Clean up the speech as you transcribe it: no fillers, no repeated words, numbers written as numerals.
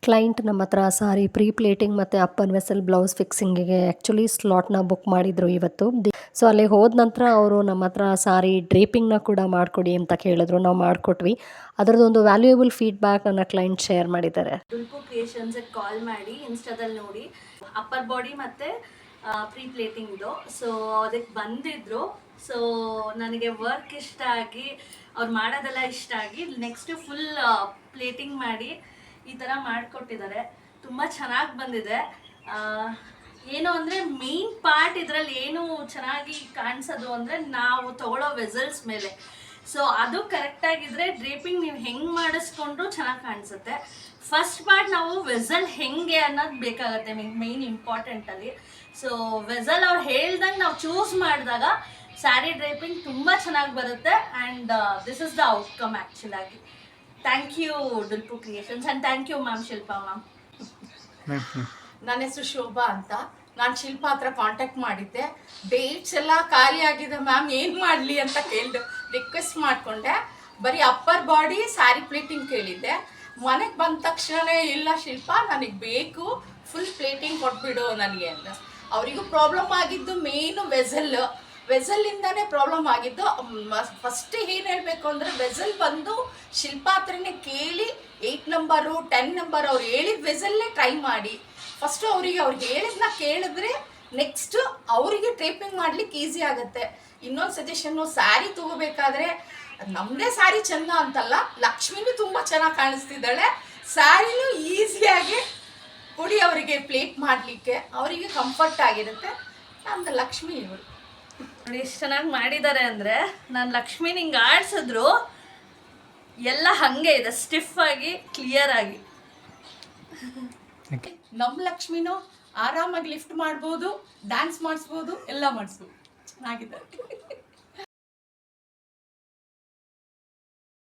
Client ನಮ್ಮ ಹತ್ರ ಸಾರಿ pre plating ಮತ್ತು ಅಪ್ಪನ್ ವೆಸಲ್ ಬ್ಲೌಸ್ ಫಿಕ್ಸಿಂಗಿಗೆ ಆ್ಯಕ್ಚುಲಿ ಸ್ಲಾಟ್ನ ಬುಕ್ ಮಾಡಿದರು ಇವತ್ತು. ಸೊ ಅಲ್ಲಿಗೆ ಹೋದ ನಂತರ ಅವರು ನಮ್ಮ ಹತ್ರ ಸಾರಿ ಡ್ರೇಪಿಂಗ್ನ ಕೂಡ ಮಾಡಿಕೊಡಿ ಅಂತ ಕೇಳಿದ್ರು. ನಾವು ಮಾಡಿಕೊಟ್ವಿ. ಅದರದ್ದೊಂದು ವ್ಯಾಲ್ಯೂಯಬಲ್ ಫೀಡ್ಬ್ಯಾಕ್ ನನ್ನ ಕ್ಲೈಂಟ್ ಶೇರ್ ಮಾಡಿದ್ದಾರೆ. ದುಲ್ಪು ಕ್ರಿಯೇಷನ್ಸ್ಗೆ ಕಾಲ್ ಮಾಡಿ ಇನ್ಸ್ಟಾದಲ್ಲಿ ನೋಡಿ ಅಪ್ಪರ್ ಬಾಡಿ ಮತ್ತು ಪ್ರೀ ಪ್ಲೇಟಿಂಗ್ದು. ಸೊ ಅದಕ್ಕೆ ಬಂದಿದ್ದರು. ಸೊ ನನಗೆ ವರ್ಕ್ ಇಷ್ಟ ಆಗಿ ಅವ್ರು ಮಾಡೋದೆಲ್ಲ ಇಷ್ಟ ಆಗಿ ನೆಕ್ಸ್ಟ್ ಫುಲ್ ಪ್ಲೇಟಿಂಗ್ ಮಾಡಿ ಈ ಥರ ಮಾಡಿಕೊಟ್ಟಿದ್ದಾರೆ. ತುಂಬ ಚೆನ್ನಾಗಿ ಬಂದಿದೆ. ಏನು ಅಂದರೆ ಮೇನ್ ಪಾರ್ಟ್ ಇದರಲ್ಲಿ ಏನು ಚೆನ್ನಾಗಿ ಕಾಣಿಸೋದು ಅಂದರೆ ನಾವು ತೊಗೊಳ್ಳೋ ವೆಸಲ್ಸ್ ಮೇಲೆ. ಸೊ ಅದು ಕರೆಕ್ಟಾಗಿದ್ದರೆ ಡ್ರೇಪಿಂಗ್ ನೀವು ಹೆಂಗೆ ಮಾಡಿಸ್ಕೊಂಡ್ರೂ ಚೆನ್ನಾಗಿ ಕಾಣಿಸುತ್ತೆ. ಫಸ್ಟ್ ಪಾರ್ಟ್ ನಾವು ವೆಸಲ್ ಹೆಂಗೆ ಅನ್ನೋದು ಬೇಕಾಗುತ್ತೆ ಮೇನ್ ಇಂಪಾರ್ಟೆಂಟಲ್ಲಿ. ಸೊ ವೆಸಲ್ ಅವ್ರು ಹೇಳ್ದಂಗೆ ನಾವು ಚೂಸ್ ಮಾಡಿದಾಗ ಸ್ಯಾರಿ ಡ್ರೇಪಿಂಗ್ ತುಂಬ ಚೆನ್ನಾಗಿ ಬರುತ್ತೆ. And this is the outcome ಆ್ಯಕ್ಚುಲಾಗಿ. Thank you Dulpu creations and thank you ma'am Shilpa ma'am. ನನ್ನ ಹೆಸರು ಶೋಭಾ ಅಂತ. ನಾನು ಶಿಲ್ಪಾ ಹತ್ರ ಕಾಂಟ್ಯಾಕ್ಟ್ ಮಾಡಿದ್ದೆ. ಡೇಟ್ಸ್ ಎಲ್ಲ ಖಾಲಿ ಆಗಿದೆ ಮ್ಯಾಮ್, ಏನು ಮಾಡಲಿ ಅಂತ ಕೇಳಿದೆ. ರಿಕ್ವೆಸ್ಟ್ ಮಾಡಿಕೊಂಡೆ. ಬರೀ ಅಪ್ಪರ್ ಬಾಡಿ ಸ್ಯಾರಿ ಪ್ಲೇಟಿಂಗ್ ಕೇಳಿದ್ದೆ. ಮನೆಗೆ ಬಂದ ತಕ್ಷಣವೇ ಇಲ್ಲ ಶಿಲ್ಪಾ ನನಗೆ ಬೇಕು, ಫುಲ್ ಪ್ಲೇಟಿಂಗ್ ಕೊಟ್ಬಿಡು ನನಗೆ ಅಂತ. ಅವರಿಗೂ ಪ್ರಾಬ್ಲಮ್ ಆಗಿದ್ದು ಮೇನು ವೆಸಲ್ಲಿಂದನೇ ಪ್ರಾಬ್ಲಮ್ ಆಗಿದ್ದು. ಫಸ್ಟ್ ಏನು ಹೇಳಬೇಕು ಅಂದರೆ ವೆಸಲ್ ಬಂದು ಶಿಲ್ಪಾ ಹತ್ರನೇ ಕೇಳಿ 8 ನಂಬರು 10 ನಂಬರ್ ಅವ್ರು ಹೇಳಿದ ವೆಸಲ್ಲೇ ಟ್ರೈ ಮಾಡಿ. ಫಸ್ಟು ಅವ್ರು ಹೇಳಿದ್ನ ಕೇಳಿದ್ರೆ ನೆಕ್ಸ್ಟ್ ಅವರಿಗೆ ಡ್ರೇಪಿಂಗ್ ಮಾಡ್ಲಿಕ್ಕೆ ಈಸಿ ಆಗುತ್ತೆ. ಇನ್ನೊಂದು ಸಜೆಷನ್ನು, ಸ್ಯಾರಿ ತಗೋಬೇಕಾದ್ರೆ ನಮ್ಮದೇ ಸ್ಯಾರಿ ಚೆಂದ ಅಂತಲ್ಲ, ಲಕ್ಷ್ಮಿನೂ ತುಂಬ ಚೆನ್ನಾಗಿ ಕಾಣಿಸ್ತಿದ್ದಾಳೆ. ಸ್ಯಾರಿನೂ ಈಸಿಯಾಗಿ ಕೊಡಿ ಅವರಿಗೆ ಪ್ಲೇಟ್ ಮಾಡಲಿಕ್ಕೆ, ಅವರಿಗೆ ಕಂಫರ್ಟ್ ಆಗಿರುತ್ತೆ. ನಮ್ದು ಲಕ್ಷ್ಮಿ ಇವರು ನೋಡಿ ಎಷ್ಟು ಚೆನ್ನಾಗಿ ಮಾಡಿದ್ದಾರೆ ಅಂದರೆ, ನಾನು ಲಕ್ಷ್ಮಿನ ಹಿಂಗೆ ಆಡಿಸಿದ್ರು ಎಲ್ಲ ಹಾಗೆ ಇದೆ, ಸ್ಟಿಫ್ ಆಗಿ ಕ್ಲಿಯರ್ ಆಗಿ. ನಮ್ಮ ಲಕ್ಷ್ಮಿನೂ ಆರಾಮಾಗಿ ಲಿಫ್ಟ್ ಮಾಡ್ಬೋದು, ಡ್ಯಾನ್ಸ್ ಮಾಡಿಸ್ಬೋದು, ಎಲ್ಲ ಮಾಡಿಸ್ಬೋದು. ಚೆನ್ನಾಗಿದೆ.